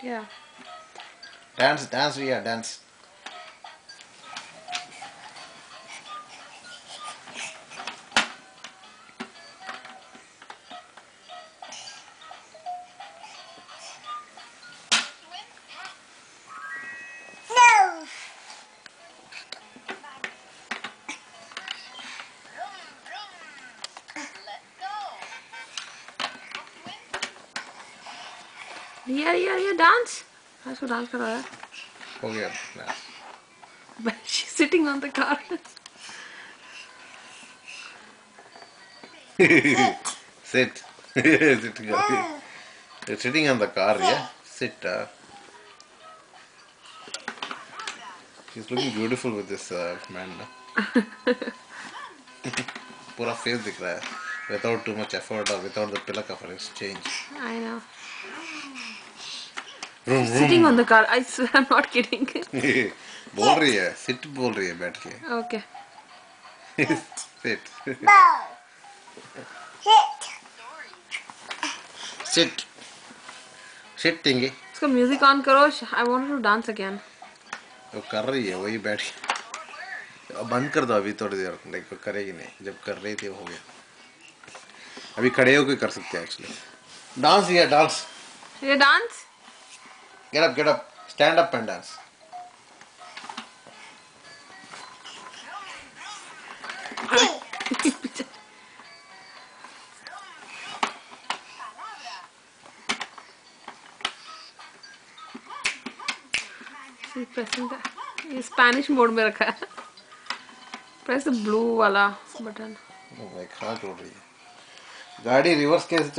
Yeah. Dance, dance, Ria, dance. No. Yeah, dance. Ask dance कर रहा है. हो गया dance. But she's sitting on the car. Sit. Sit. You're sitting on the car, yeah? Sit. She's looking beautiful with this man. पूरा face दिख रहा है. Without too much effort or without the pillow cover, it's changed. I know. Vroom, She's sitting on vroom. the car. I swear, I'm not kidding. बोल रही है. Sit बोल रही है बैठ के. Okay. Sit. Bow. Hit. Sit. Sit Tingy. उसका music on करो. I want her to dance again. वो कर रही है वही बैठ के. अब बंद कर दो अभी थोड़ी देर. लाइक करेगी नहीं. जब कर रही थी वो हो गया. अभी खड़े होके कर सकते हैं एक्चुअली. डांस या dance. You dance? Get up. Stand up and dance. She's pressing the. ये Spanish मोड में रखा है. Press the blue वाला बटन. मैं खा छोड़ रही है. गाड़ी रिवर्स कैसे